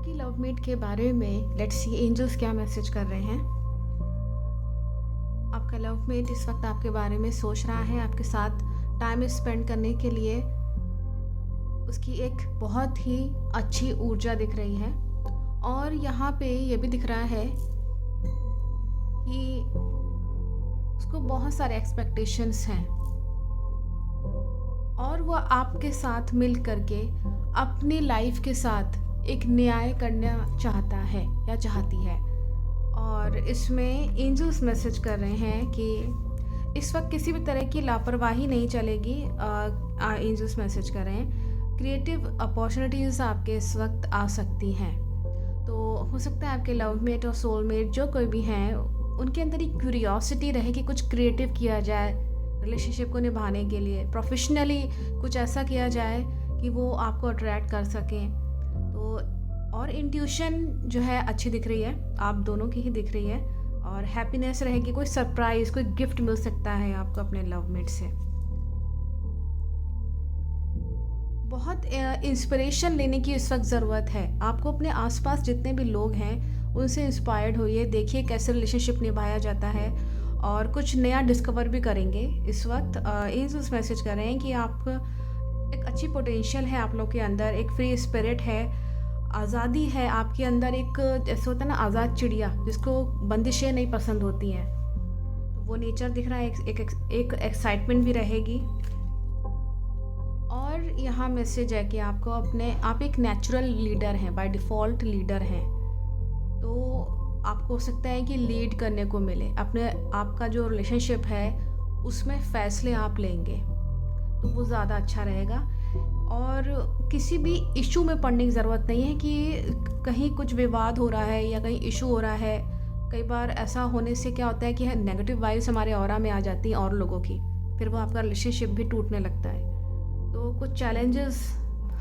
आपकी लवमेट के बारे में लेट्स सी एंजल्स क्या मैसेज कर रहे हैं। आपका लवमेट इस वक्त आपके बारे में सोच रहा है, आपके साथ टाइम स्पेंड करने के लिए उसकी एक बहुत ही अच्छी ऊर्जा दिख रही है। और यहाँ पे ये भी दिख रहा है कि उसको बहुत सारे एक्सपेक्टेशंस हैं और वो आपके साथ मिल करके अपनी लाइफ के साथ एक न्याय करना चाहता है या चाहती है। और इसमें एंजल्स मैसेज कर रहे हैं कि इस वक्त किसी भी तरह की लापरवाही नहीं चलेगी। एंजल्स मैसेज कर रहे हैं क्रिएटिव अपॉर्चुनिटीज़ आपके इस वक्त आ सकती हैं। तो हो सकता है आपके लवमेट और सोलमेट जो कोई भी हैं उनके अंदर एक क्यूरियोसिटी रहे कि कुछ क्रिएटिव किया जाए रिलेशनशिप को निभाने के लिए, प्रोफेशनली कुछ ऐसा किया जाए कि वो आपको अट्रैक्ट कर सकें। तो और इंट्यूशन जो है अच्छी दिख रही है, आप दोनों की ही दिख रही है। और हैप्पीनेस रहेगी, कोई सरप्राइज़, कोई गिफ्ट मिल सकता है आपको अपने लवमेट से। बहुत इंस्पिरेशन लेने की इस वक्त ज़रूरत है आपको। अपने आसपास जितने भी लोग हैं उनसे इंस्पायर्ड होइए, देखिए कैसे रिलेशनशिप निभाया जाता है और कुछ नया डिस्कवर भी करेंगे। इस वक्त एंजल्स मैसेज कर रहे हैं कि आप एक अच्छी पोटेंशियल है आप लोग के अंदर, एक फ्री स्पिरिट है, आज़ादी है आपके अंदर। एक जैसे होता है ना आज़ाद चिड़िया जिसको बंदिशें नहीं पसंद होती हैं, तो वो नेचर दिख रहा है। एक एक्साइटमेंट भी रहेगी। और यहाँ मैसेज है कि आपको आप एक नेचुरल लीडर हैं, बाय डिफ़ॉल्ट लीडर हैं। तो आपको हो सकता है कि लीड करने को मिले अपने आपका जो रिलेशनशिप है उसमें फ़ैसले आप लेंगे तो वो ज़्यादा अच्छा रहेगा। और किसी भी इशू में पड़ने की ज़रूरत नहीं है कि कहीं कुछ विवाद हो रहा है या कहीं इशू हो रहा है। कई बार ऐसा होने से क्या होता है कि नेगेटिव वाइब्स हमारे ऑरा में आ जाती हैं और लोगों की, फिर वो आपका रिलेशनशिप भी टूटने लगता है। तो कुछ चैलेंजेस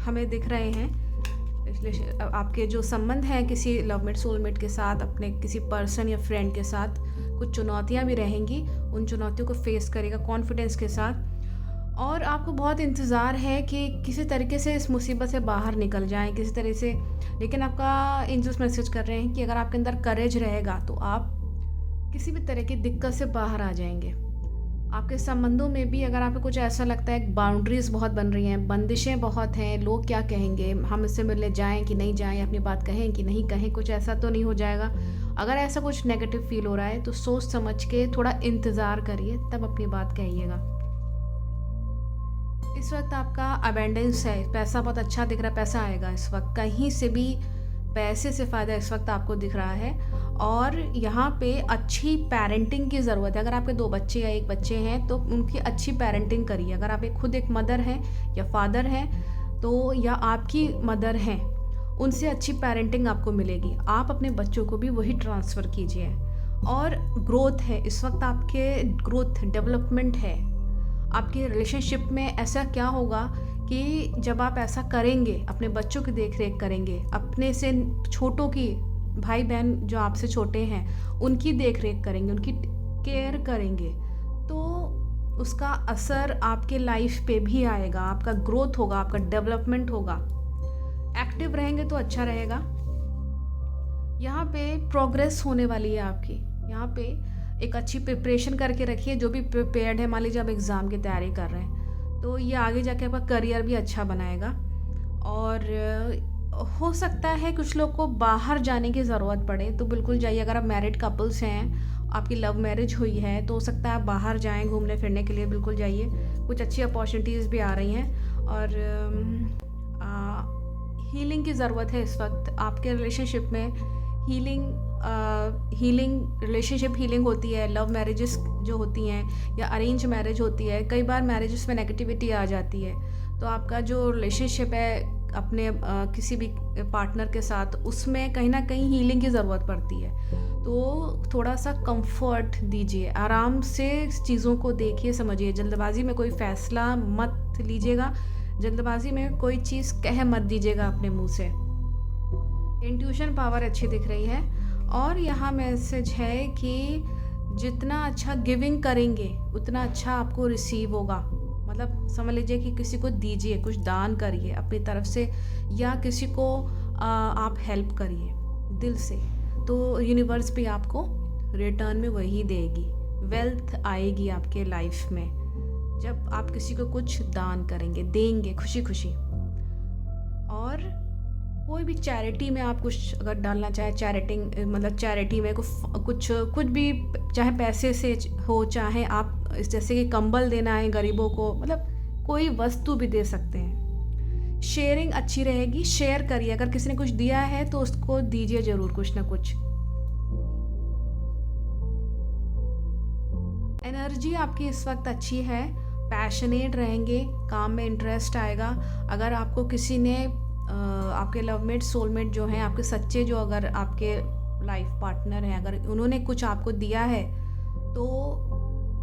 हमें दिख रहे हैं। आपके जो संबंध हैं किसी लवमेट सोलमेट के साथ, अपने किसी पर्सन या फ्रेंड के साथ, कुछ चुनौतियां भी रहेंगी। उन चुनौतियों को फेस करेगा कॉन्फिडेंस के साथ। और आपको बहुत इंतज़ार है कि किसी तरीके से इस मुसीबत से बाहर निकल जाएं किसी तरह से। लेकिन आपका एंजल्स मैसेज कर रहे हैं कि अगर आपके अंदर करेज रहेगा तो आप किसी भी तरह की दिक्कत से बाहर आ जाएंगे। आपके संबंधों में भी अगर आपको कुछ ऐसा लगता है बाउंड्रीज़ बहुत बन रही हैं, बंदिशें बहुत हैं, लोग क्या कहेंगे, हम इससे मिलने जाएं कि नहीं जाएं, अपनी बात कहें कि नहीं कहें, कुछ ऐसा तो नहीं हो जाएगा। अगर ऐसा कुछ नेगेटिव फील हो रहा है तो सोच समझ के थोड़ा इंतज़ार करिए, तब अपनी बात कहिएगा। इस वक्त आपका अबेंडेंस है, पैसा बहुत अच्छा दिख रहा है, पैसा आएगा इस वक्त, कहीं से भी पैसे से फ़ायदा इस वक्त आपको दिख रहा है। और यहाँ पे अच्छी पेरेंटिंग की ज़रूरत है। अगर आपके 2 बच्चे या 1 बच्चे हैं तो उनकी अच्छी पेरेंटिंग करिए। अगर आप खुद एक मदर हैं या फादर हैं तो या आपकी मदर हैं, उनसे अच्छी पेरेंटिंग आपको मिलेगी। आप अपने बच्चों को भी वही ट्रांसफ़र कीजिए। और ग्रोथ है इस वक्त, आपके ग्रोथ डेवलपमेंट है आपके रिलेशनशिप में। ऐसा क्या होगा कि जब आप ऐसा करेंगे, अपने बच्चों की देख रेख करेंगे, अपने से छोटों की, भाई बहन जो आपसे छोटे हैं उनकी देख रेख करेंगे, उनकी केयर करेंगे, तो उसका असर आपके लाइफ पे भी आएगा। आपका ग्रोथ होगा, आपका डेवलपमेंट होगा। एक्टिव रहेंगे तो अच्छा रहेगा। यहाँ पे प्रोग्रेस होने वाली है आपकी। यहाँ पे एक अच्छी प्रिपरेशन करके रखिए। जो भी प्रिपेयर्ड है, मान लीजिए आप एग्ज़ाम की तैयारी कर रहे हैं तो ये आगे जाके आपका करियर भी अच्छा बनाएगा। और हो सकता है कुछ लोग को बाहर जाने की ज़रूरत पड़े तो बिल्कुल जाइए। अगर आप मैरिड कपल्स हैं, आपकी लव मैरिज हुई है, तो हो सकता है आप बाहर जाएं घूमने फिरने के लिए, बिल्कुल जाइए। कुछ अच्छी अपॉर्चुनिटीज़ भी आ रही हैं। और हीलिंग की ज़रूरत है इस वक्त आपके रिलेशनशिप में। हीलिंग रिलेशनशिप हीलिंग होती है। लव मैरिजेस जो होती हैं या अरेंज मैरिज होती है, कई बार मैरिजेस में नेगेटिविटी आ जाती है। तो आपका जो रिलेशनशिप है अपने किसी भी पार्टनर के साथ, उसमें कहीं ना कहीं हीलिंग की ज़रूरत पड़ती है। तो थोड़ा सा कंफर्ट दीजिए, आराम से चीज़ों को देखिए, समझिए। जल्दबाजी में कोई फ़ैसला मत लीजिएगा, जल्दबाजी में कोई चीज़ कह मत दीजिएगा अपने मुंह से। इंट्यूशन पावर अच्छी दिख रही है। और यहाँ मैसेज है कि जितना अच्छा गिविंग करेंगे उतना अच्छा आपको रिसीव होगा। मतलब समझ लीजिए कि किसी को दीजिए, कुछ दान करिए अपनी तरफ से, या किसी को आप हेल्प करिए दिल से, तो यूनिवर्स भी आपको रिटर्न में वही देगी। वेल्थ आएगी आपके लाइफ में जब आप किसी को कुछ दान करेंगे, देंगे खुशी खुशी। और कोई भी चैरिटी में आप कुछ अगर डालना चाहे, मतलब चैरिटी में कुछ भी, चाहे पैसे से हो, चाहे आप जैसे कि कंबल देना है गरीबों को, मतलब कोई वस्तु भी दे सकते हैं। शेयरिंग अच्छी रहेगी, शेयर करिए। अगर किसी ने कुछ दिया है तो उसको दीजिए ज़रूर कुछ ना कुछ। एनर्जी आपकी इस वक्त अच्छी है, पैशनेट रहेंगे, काम में इंटरेस्ट आएगा। अगर आपको किसी ने आपके लवमेट, सोलमेट जो हैं, आपके सच्चे जो अगर आपके लाइफ पार्टनर हैं, अगर उन्होंने कुछ आपको दिया है तो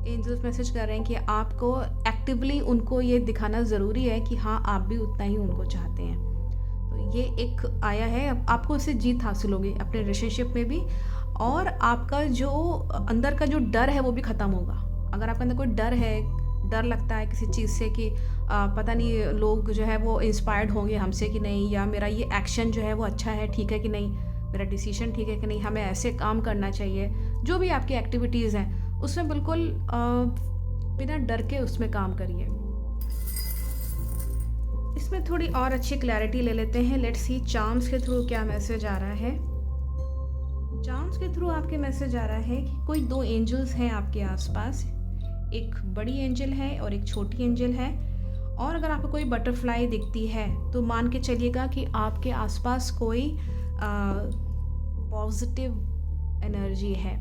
एंजल्स मैसेज कर रहे हैं कि आपको एक्टिवली उनको ये दिखाना ज़रूरी है कि हाँ, आप भी उतना ही उनको चाहते हैं। तो ये एक आया है, आपको उससे जीत हासिल होगी अपने रिलेशनशिप में भी, और आपका जो अंदर का जो डर है वो भी ख़त्म होगा। अगर आपके अंदर कोई डर लगता है किसी चीज़ से कि पता नहीं लोग जो है वो इंस्पायर्ड होंगे हमसे कि नहीं, या मेरा ये एक्शन जो है वो अच्छा है, ठीक है कि नहीं, मेरा डिसीजन ठीक है कि नहीं, हमें ऐसे काम करना चाहिए, जो भी आपकी एक्टिविटीज़ हैं उसमें बिल्कुल बिना डर के उसमें काम करिए। इसमें थोड़ी और अच्छी क्लैरिटी ले लेते हैं। लेट्स सी चार्म्स के थ्रू क्या मैसेज आ रहा है। चार्म्स के थ्रू आपके मैसेज आ रहा है कि कोई 2 एंजल्स हैं आपके आसपास, एक बड़ी एंजल है और एक छोटी एंजल है। और अगर आपको कोई बटरफ्लाई दिखती है तो मान के चलिएगा कि आपके आसपास कोई पॉजिटिव एनर्जी है,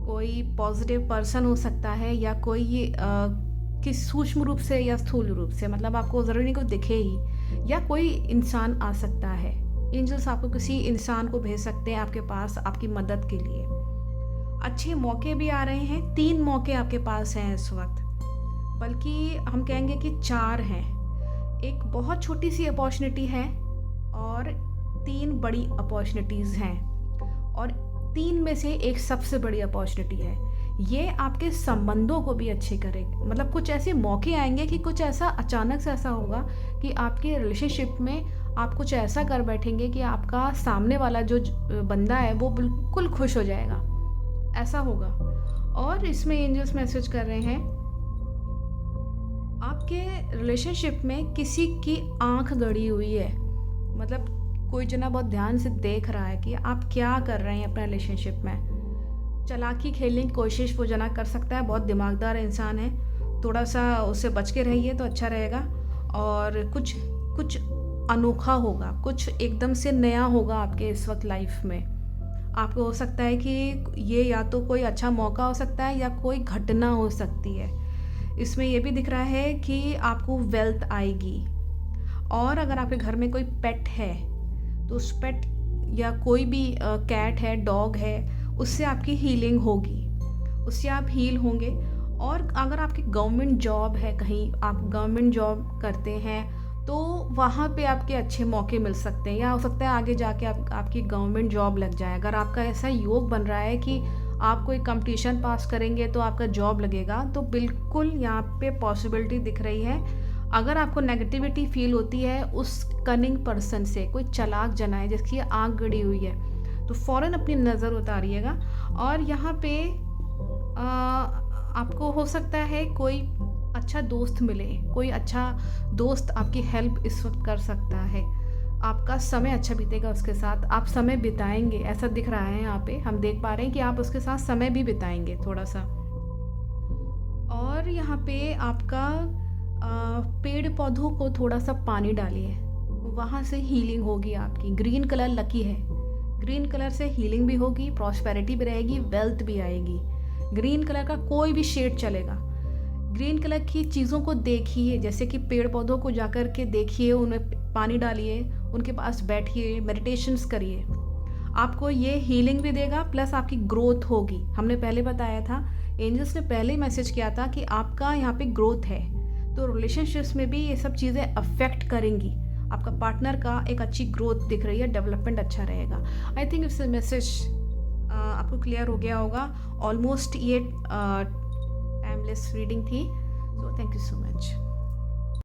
कोई पॉजिटिव पर्सन हो सकता है, या कोई किस सूक्ष्म रूप से या स्थूल रूप से, मतलब आपको ज़रूरी नहीं कोई दिखे ही, या कोई इंसान आ सकता है। एंजल्स आपको किसी इंसान को भेज सकते हैं आपके पास आपकी मदद के लिए। अच्छे मौके भी आ रहे हैं, 3 मौके आपके पास हैं इस वक्त, बल्कि हम कहेंगे कि 4 हैं। एक बहुत छोटी सी अपॉर्चुनिटी है और 3 बड़ी अपॉर्चुनिटीज़ हैं, और 3 में से एक सबसे बड़ी अपॉर्चुनिटी है। ये आपके संबंधों को भी अच्छे करेगा, मतलब कुछ ऐसे मौके आएंगे कि कुछ ऐसा अचानक से ऐसा होगा कि आपके रिलेशनशिप में आप कुछ ऐसा कर बैठेंगे कि आपका सामने वाला जो बंदा है वो बिल्कुल खुश हो जाएगा, ऐसा होगा। और इसमें एंजल्स मैसेज कर रहे हैं आपके रिलेशनशिप में किसी की आंख गड़ी हुई है, मतलब कोई जना बहुत ध्यान से देख रहा है कि आप क्या कर रहे हैं अपने रिलेशनशिप में। चालाकी खेलने की कोशिश वो जना कर सकता है, बहुत दिमागदार इंसान है, थोड़ा सा उससे बच के रहिए तो अच्छा रहेगा। और कुछ अनोखा होगा, कुछ एकदम से नया होगा आपके इस वक्त लाइफ में। आपको हो सकता है कि ये या तो कोई अच्छा मौका हो सकता है या कोई घटना हो सकती है। इसमें ये भी दिख रहा है कि आपको वेल्थ आएगी। और अगर आपके घर में कोई पेट है तो उस पेट या कोई भी कैट है, डॉग है, उससे आपकी हीलिंग होगी, उससे आप हील होंगे। और अगर आपकी गवर्नमेंट जॉब है, कहीं आप गवर्नमेंट जॉब करते हैं तो वहाँ पे आपके अच्छे मौके मिल सकते हैं, या हो सकता है आगे जाके आपकी गवर्नमेंट जॉब लग जाए। अगर आपका ऐसा योग बन रहा है कि आप कोई कंपटीशन पास करेंगे तो आपका जॉब लगेगा, तो बिल्कुल यहाँ पे पॉसिबिलिटी दिख रही है। अगर आपको नेगेटिविटी फील होती है उस कनिंग पर्सन से, कोई चालाक जना है जिसकी आँख गड़ी हुई है, तो फ़ौरन अपनी नज़र उतारिएगा। और यहाँ पे आपको हो सकता है कोई अच्छा दोस्त मिले, कोई अच्छा दोस्त आपकी हेल्प इस वक्त कर सकता है, आपका समय अच्छा बीतेगा उसके साथ, आप समय बिताएंगे, ऐसा दिख रहा है यहाँ पे। हम देख पा रहे हैं कि आप उसके साथ समय भी बिताएंगे थोड़ा सा। और यहाँ पे आपका पेड़ पौधों को थोड़ा सा पानी डालिए, वहाँ से हीलिंग होगी आपकी। ग्रीन कलर लकी है, ग्रीन कलर से हीलिंग भी होगी, प्रॉस्पेरिटी भी रहेगी, वेल्थ भी आएगी। ग्रीन कलर का कोई भी शेड चलेगा। ग्रीन कलर की चीज़ों को देखिए, जैसे कि पेड़ पौधों को जाकर के देखिए, उनमें पानी डालिए, उनके पास बैठिए, मेडिटेशंस करिए। आपको ये हीलिंग भी देगा, प्लस आपकी ग्रोथ होगी। हमने पहले बताया था, एंजल्स ने पहले ही मैसेज किया था कि आपका यहाँ पे ग्रोथ है, तो रिलेशनशिप्स में भी ये सब चीज़ें अफेक्ट करेंगी। आपका पार्टनर का एक अच्छी ग्रोथ दिख रही है, डेवलपमेंट अच्छा रहेगा। आई थिंक इस मैसेज आपको क्लियर हो गया होगा। ऑलमोस्ट ये टाइमलेस रीडिंग थी, so thank you so much.